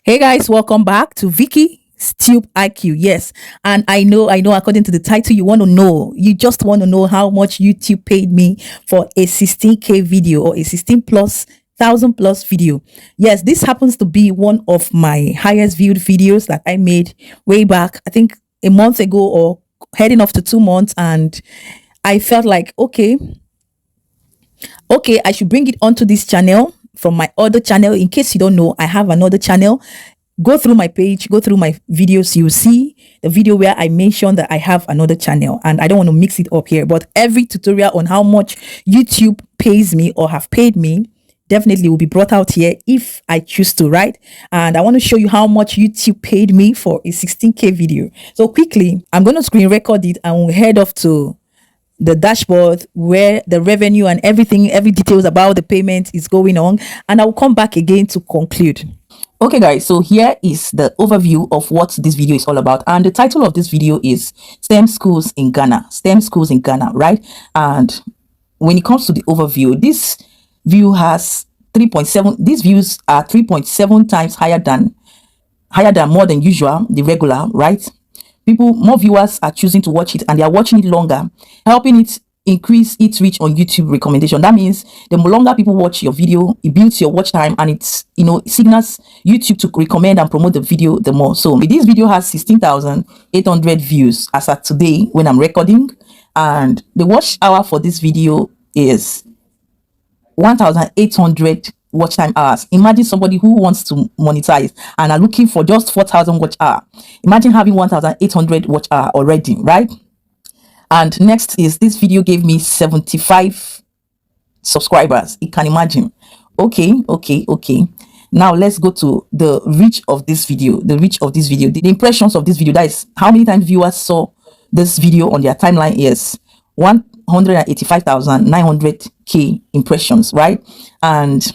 Hey guys, welcome back to Vicky Stube IQ. Yes, and I know, according to the title, you just want to know how much YouTube paid me for a 16K video or a 16 plus thousand plus video. Yes, this happens to be one of my highest viewed videos that I made way back, I think a month ago or heading off to 2 months, and I felt like okay, I should bring it onto this channel from my other channel. In case you don't know, I have another channel. Go through my page, go through my videos, you'll see the video where I mentioned that I have another channel, and I don't want to mix it up here, but every tutorial on how much YouTube pays me or have paid me definitely will be brought out here if I choose to, right? And I want to show you how much YouTube paid me for a 16K video. So quickly, I'm going to screen record it and we'll head off to the dashboard where the revenue and everything, every details about the payment is going on, and I'll come back again to conclude. Okay guys, so here is the overview of what this video is all about, and the title of this video is STEM schools in Ghana, right? And when it comes to the overview, this view has 3.7, these views are 3.7 times higher than more than usual, the regular, right? More viewers are choosing to watch it, and they are watching it longer, helping it increase its reach on YouTube recommendation. That means the longer people watch your video, it builds your watch time, and it's, signals YouTube to recommend and promote the video the more. So this video has 16,800 views as of today when I'm recording, and the watch hour for this video is 1,800 watch time hours. Imagine somebody who wants to monetize and are looking for just 4,000 watch hour. Imagine having 1,800 watch hour already, right? And next is, this video gave me 75 subscribers. You can imagine. Okay. Now let's go to the reach of this video. The impressions of this video. That is how many times viewers saw this video on their timeline is 185,900K impressions, right? And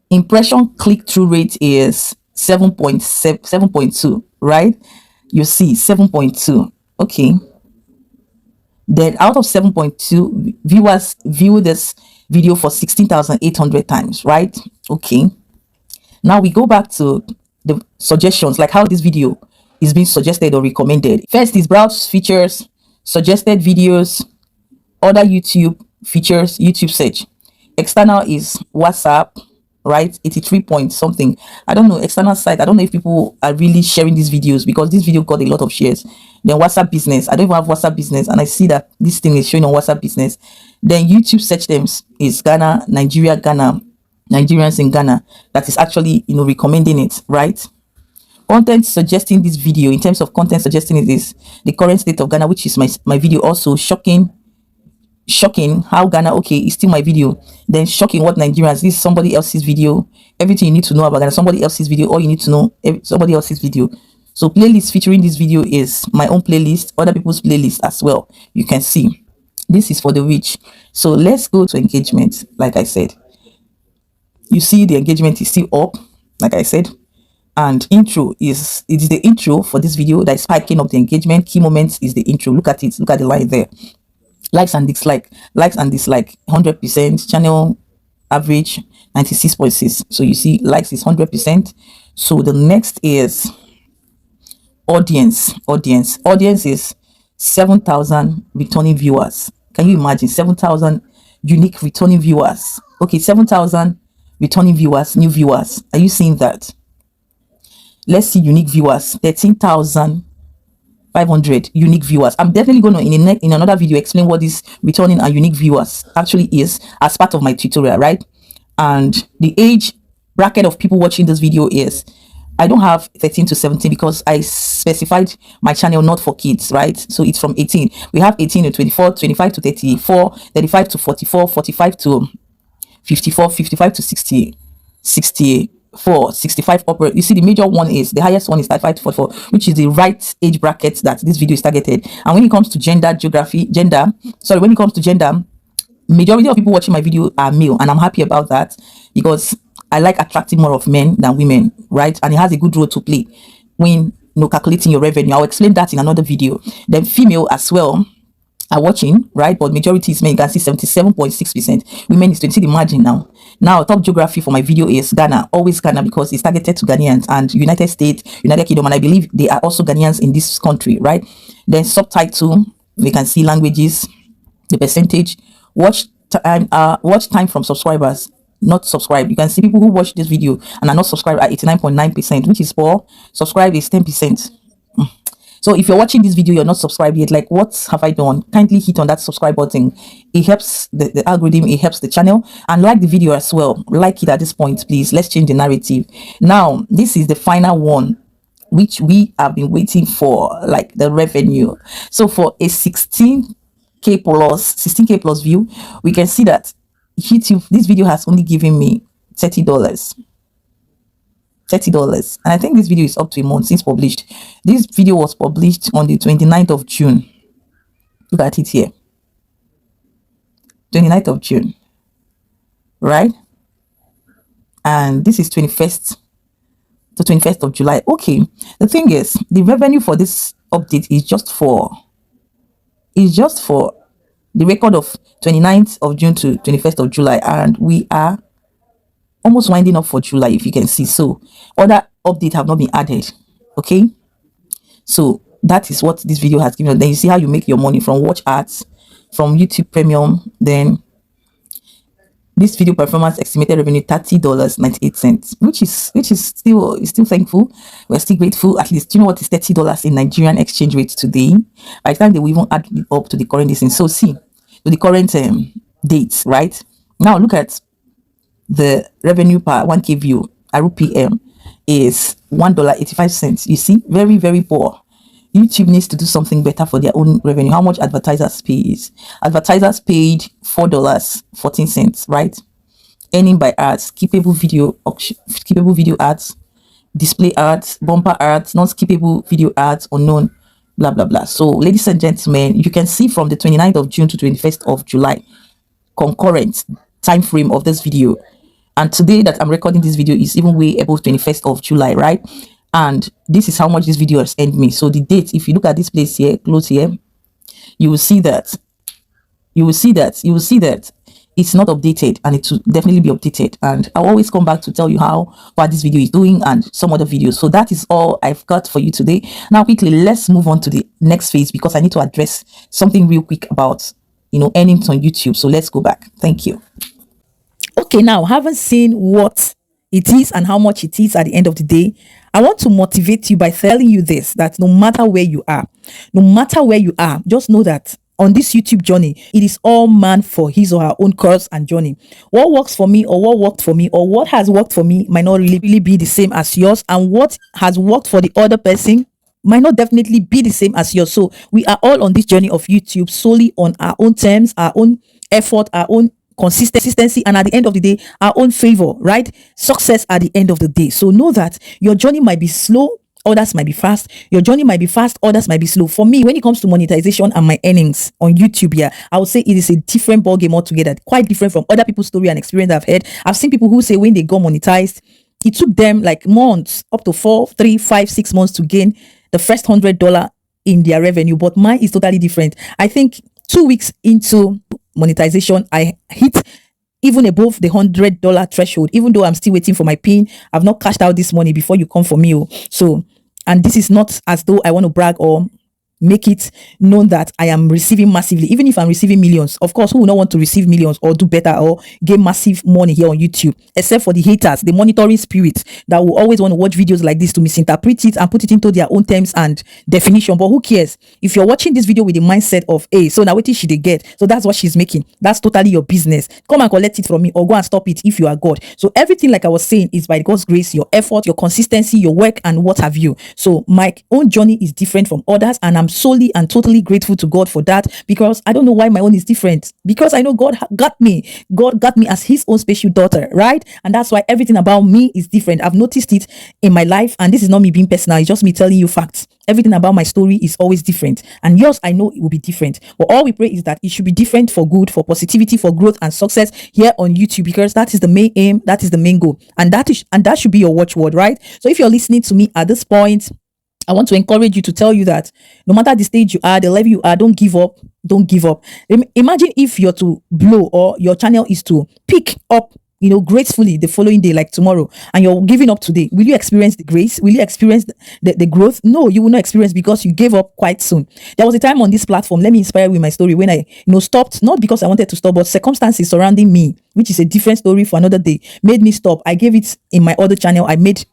impression click-through rate is 7.2, right? You see 7.2. Okay, then out of 7.2, viewers view this video for 16,800 times, right? Okay, now we go back to the suggestions, like how this video is being suggested or recommended. First is browse features, suggested videos, other YouTube features, YouTube search. External is WhatsApp, right? 83 point something. I don't know, external site. I don't know if people are really sharing these videos, because this video got a lot of shares. Then WhatsApp business. I don't even have WhatsApp business, and I see that this thing is showing on WhatsApp business. Then YouTube search terms is Ghana, Nigeria, Ghana, Nigerians in Ghana. That is actually, recommending it, right? Content suggesting this video, in terms of content suggesting it, is the current state of Ghana, which is my video. Also shocking how Ghana, okay, it's still my video. Then shocking what Nigerians, this is somebody else's video. Everything you need to know about Ghana, somebody else's video. All you need to know, somebody else's video. So playlist featuring this video is my own playlist, other people's playlist as well. You can see this is for the reach. So let's go to engagement. Like I said, you see the engagement is still up, like I said. And intro is the intro for this video that is spiking up the engagement. Key moments is the intro. Look at it, look at the line there. Likes and dislike 100%. Channel average 96.6. so you see likes is 100%. So the next is audience is 7,000 returning viewers. Can you imagine? 7,000 unique returning viewers. Okay, 7,000 returning viewers, new viewers. Are you seeing that? Let's see unique viewers. 13,500 unique viewers. I'm definitely going to in another video explain what this returning and unique viewers actually is as part of my tutorial, right? And the age bracket of people watching this video is, I don't have 13 to 17 because I specified my channel not for kids, right? So it's from 18. We have 18 to 24, 25 to 34, 35 to 44, 45 to 54, 55 to 60, 64, 65 upward. You see, the major one is, the highest one is 35 to 44, which is the right age bracket that this video is targeted. And when it comes to gender, majority of people watching my video are male, and I'm happy about that, because I like attracting more of men than women, right? And it has a good role to play when calculating your revenue. I'll explain that in another video. Then female as well. are watching, right? But majority is men. You can see 77.6% women is 20. See the margin now. Now, top geography for my video is Ghana, always Ghana, because it's targeted to Ghanaians, and United States, United Kingdom, and I believe they are also Ghanaians in this country, right? Then subtitle, we can see languages, the percentage, watch time from subscribers, not subscribed. You can see people who watch this video and are not subscribed at 89.9%, which is poor. Subscribe is 10%. So if you're watching this video, you're not subscribed yet, like, what have I done? Kindly hit on that subscribe button. It helps the algorithm, it helps the channel, and like the video as well. Like it at this point, please. Let's change the narrative. Now, this is the final one, which we have been waiting for, like the revenue. So for a 16k plus view, we can see that YouTube, this video has only given me $30. $30, and I think this video is up to a month since published. This video was published on the 29th of June. Look at it here, 29th of June, right? And this is 21st to 21st of July. Okay, the thing is, the revenue for this update is just for the record of 29th of June to 21st of July, and we are almost winding up for July, if you can see. So other updates have not been added. Okay, so that is what this video has given. Then you see how you make your money from watch ads, from YouTube Premium. Then this video performance estimated revenue $30.98, which is still thankful. We're still grateful. At least you know what is $30 in Nigerian exchange rate today. By the time they will even add it up to the current distance. So see, to the current dates, right? Now look at the revenue per 1k view RPM is $1.85. You see, very, very poor. YouTube needs to do something better for their own revenue. How much advertisers pay is advertisers paid $4.14, right? Earning by ads, skippable video ads, display ads, bumper ads, non-skippable video ads, unknown, blah blah blah. So ladies and gentlemen, you can see from the 29th of June to 21st of July concurrent time frame of this video, and today that I'm recording this video is even way above 21st of July, right? And this is how much this video has earned me. So the date, if you look at this place here, close here, you will see that it's not updated, and it will definitely be updated. And I'll always come back to tell you how far this video is doing and some other videos. So that is all I've got for you today. Now quickly, let's move on to the next phase, because I need to address something real quick about earnings on YouTube. So let's go back. Thank you. Okay, now having seen what it is and how much it is at the end of the day, I want to motivate you by telling you this, that no matter where you are, just know that on this YouTube journey, it is all man for his or her own course and journey. What works for me, or what worked for me, or what has worked for me might not really be the same as yours, and what has worked for the other person might not definitely be the same as yours. So we are all on this journey of YouTube solely on our own terms, our own effort, our own consistency, and at the end of the day, our own favor, right? Success at the end of the day. So know that your journey might be slow, others might be fast. Your journey might be fast, others might be slow. For me, when it comes to monetization and my earnings on YouTube, yeah, I would say it is a different ball game altogether, quite different from other people's story and experience I've heard. I've seen people who say when they got monetized, it took them like months, up to 4, 3, 5, 6 months to gain the first $100 in their revenue. But mine is totally different. I think 2 weeks into monetization, I hit even above the $100 threshold. Even though I'm still waiting for my pin, I've not cashed out this money before you come for me. So, and this is not as though I want to brag or make it known that I am receiving massively. Even if I'm receiving millions, of course, who will not want to receive millions or do better or gain massive money here on YouTube, except for the haters, the monitoring spirits that will always want to watch videos like this to misinterpret it and put it into their own terms and definition. But who cares? If you're watching this video with the mindset of, hey, so now what is she they get? So that's what she's making. That's totally your business. Come and collect it from me, or go and stop it if you are God. So everything, like I was saying, is by God's grace, your effort, your consistency, your work, and what have you. So my own journey is different from others, and I'm solely and totally grateful to God for that, because I don't know why my own is different, because I know God got me as his own special daughter, right? And that's why everything about me is different. I've noticed it in my life, and this is not me being personal, it's just me telling you facts. Everything about my story is always different, and yours, I know it will be different, but all we pray is that it should be different for good, for positivity, for growth and success here on YouTube, because that is the main aim, that is the main goal, and that should be your watchword, right? So if you're listening to me at this point, I want to encourage you, to tell you that no matter the stage you are, the level you are, don't give up. don't give up. Imagine if you're to blow, or your channel is to pick up, gracefully the following day, like tomorrow, and you're giving up today. Will you experience the grace? Will you experience the growth? No, you will not experience, because you gave up quite soon. There was a time on this platform, let me inspire you with my story, when I stopped, not because I wanted to stop, but circumstances surrounding me, which is a different story for another day, made me stop. I gave it in my other channel. I made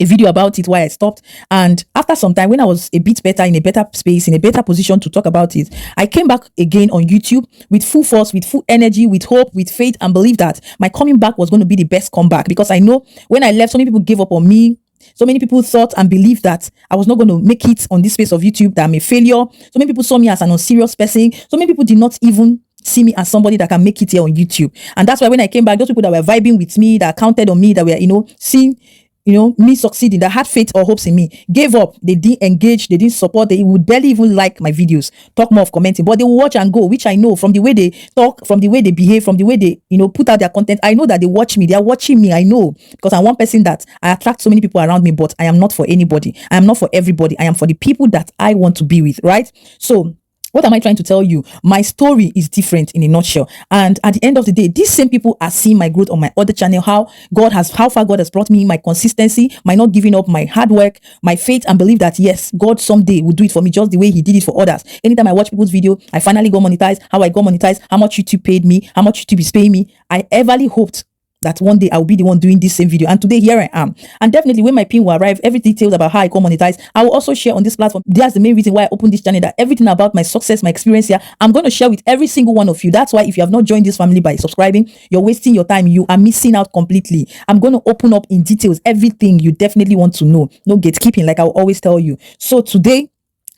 a video about it, why I stopped. And after some time, when I was a bit better, in a better space, in a better position to talk about it, I came back again on YouTube with full force, with full energy, with hope, with faith, and believe that my coming back was going to be the best comeback. Because I know when I left, so many people gave up on me. So many people thought and believed that I was not going to make it on this space of YouTube, that I'm a failure. So many people saw me as an unserious person. So many people did not even see me as somebody that can make it here on YouTube. And that's why when I came back, those people that were vibing with me, that counted on me, that were, seeing me succeeding, that had faith or hopes in me, gave up. They didn't engage, they didn't support, they would barely even like my videos, talk more of commenting, but they will watch and go, which I know from the way they talk, from the way they behave, from the way they, put out their content. I know that they watch me, they are watching me. I know, because I'm one person that I attract so many people around me, but I am not for anybody. I am not for everybody. I am for the people that I want to be with, right? So what am I trying to tell you? My story is different in a nutshell. And at the end of the day, these same people are seeing my growth on my other channel, how far God has brought me, my consistency, my not giving up, my hard work, my faith, and believe that yes, God someday will do it for me just the way he did it for others. Anytime I watch people's video, I finally go monetize, how I go monetize, how much YouTube paid me, how much YouTube is paying me. I everly hoped that one day I'll be the one doing this same video. And today, here I am. And definitely when my pin will arrive, every details about how I come monetize, I will also share on this platform. That's the main reason why I opened this channel, that everything about my success, my experience here, I'm going to share with every single one of you. That's why if you have not joined this family by subscribing, you're wasting your time. You are missing out completely. I'm going to open up in details everything you definitely want to know. No gatekeeping, like I will always tell you. So today,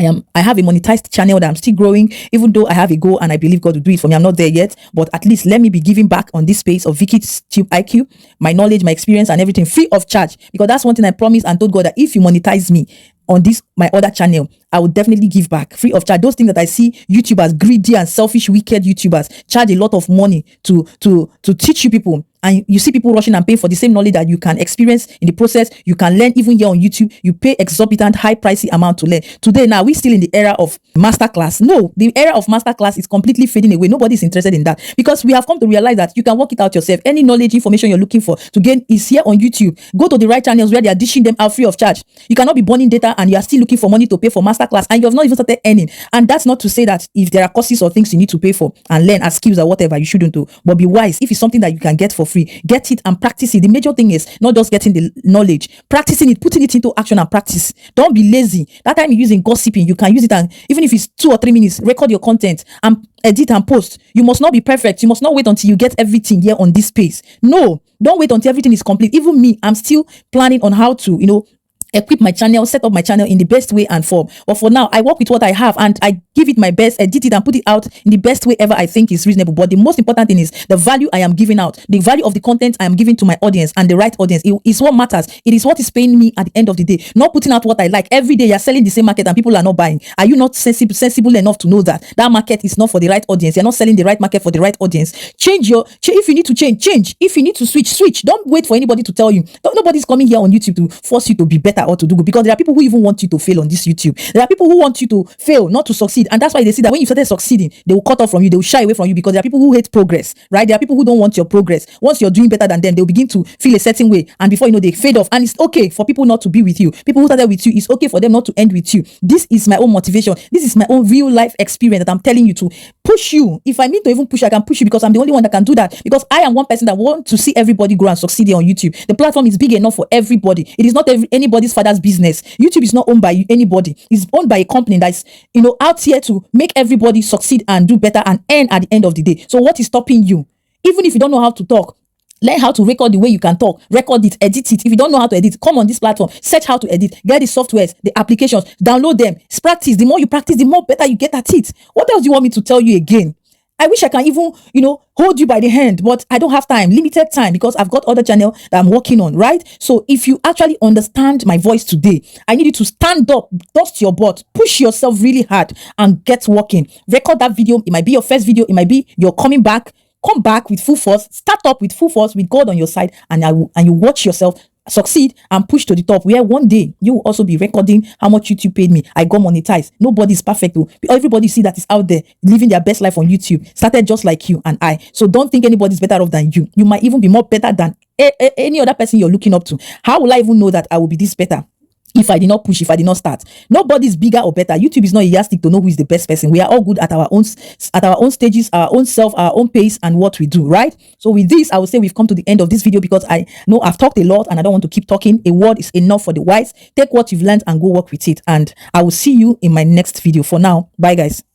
I have a monetized channel that I'm still growing, even though I have a goal and I believe God will do it for me. I'm not there yet, but at least let me be giving back on this space of Vicky's Tube IQ, my knowledge, my experience, and everything free of charge. Because that's one thing I promised and told God, that if you monetize me on this, my other channel, I will definitely give back free of charge. Those things that I see YouTubers, greedy and selfish, wicked YouTubers, charge a lot of money to teach you people. And you see people rushing and paying for the same knowledge that you can experience in the process. You can learn even here on YouTube. You pay exorbitant, high pricey amount to learn. Today, now, we're still in the era of masterclass. No, the era of masterclass is completely fading away. Nobody's interested in that, because we have come to realize that you can work it out yourself. Any knowledge, information you're looking for to gain is here on YouTube. Go to the right channels where they are dishing them out free of charge. You cannot be burning data and you are still looking for money to pay for masterclass, and you have not even started earning. And that's not to say that if there are courses or things you need to pay for and learn as skills or whatever, you shouldn't do. But be wise. If it's something that you can get for free, get it and practice it. The major thing is not just getting the knowledge, practicing it, putting it into action and practice. Don't be lazy. That time you're using gossiping, you can use it, and even if it's 2 or 3 minutes, record your content and edit and post. You must not be perfect. You must not wait until you get everything here on this space. No, don't wait until everything is complete. Even me, I'm still planning on how to, equip my channel, set up my channel in the best way and form. But for now, I work with what I have and I give it my best, edit it and put it out in the best way ever I think is reasonable. But the most important thing is the value I am giving out, the value of the content I am giving to my audience, and the right audience. It is what matters. It is what is paying me at the end of the day. Not putting out what I like. Every day you're selling the same market and people are not buying. Are you not sensible enough to know that that market is not for the right audience? You're not selling the right market for the right audience. If you need to change. If you need to switch. Don't wait for anybody to tell you. Nobody's coming here on YouTube to force you to be better or to do good, because there are people who even want you to fail on this YouTube. There are people who want you to fail, not to succeed. And that's why they see that when you started succeeding, they will cut off from you, they will shy away from you, because there are people who hate progress, right? There are people who don't want your progress. Once you're doing better than them, they'll begin to feel a certain way, and before you know, they fade off. And it's okay for people not to be with you. People who started with you, it's okay for them not to end with you. This is my own motivation. This is my own real life experience that I'm telling you to push you. If I need to even push, I can push you, because I'm the only one that can do that, because I am one person that wants to see everybody grow and succeed here on YouTube. The platform is big enough for everybody. It is not anybody's father's business. YouTube is not owned by anybody. It's owned by a company that's out here to make everybody succeed and do better and earn at the end of the day. So what is stopping you? Even if you don't know how to talk, learn how to record the way you can talk. Record it, edit it. If you don't know how to edit, come on this platform, search how to edit, get the softwares, the applications, download them, practice. The more you practice, the more better you get at it. What else do you want me to tell you again? I wish I can even, hold you by the hand, but I don't have time, limited time, because I've got other channel that I'm working on, right? So if you actually understand my voice today, I need you to stand up, dust your butt, push yourself really hard and get working. Record that video. It might be your first video. It might be you're coming back. Come back with full force. Start up with full force with God on your side, and you watch yourself succeed and push to the top, where one day you will also be recording how much YouTube paid me. I got monetized. Nobody's perfect though. Everybody see that is out there living their best life on YouTube, started just like you and I. So don't think anybody's better off than you. You might even be more better than any other person you're looking up to. How will I even know that I will be this better if I did not push, if I did not start? Nobody's bigger or better. YouTube is not a yardstick to know who is the best person. We are all good at our own stages, our own self, our own pace, and what we do, right? So with this, I would say we've come to the end of this video, because I know I've talked a lot and I don't want to keep talking. A word is enough for the wise. Take what you've learned and go work with it. And I will see you in my next video. For now, bye guys.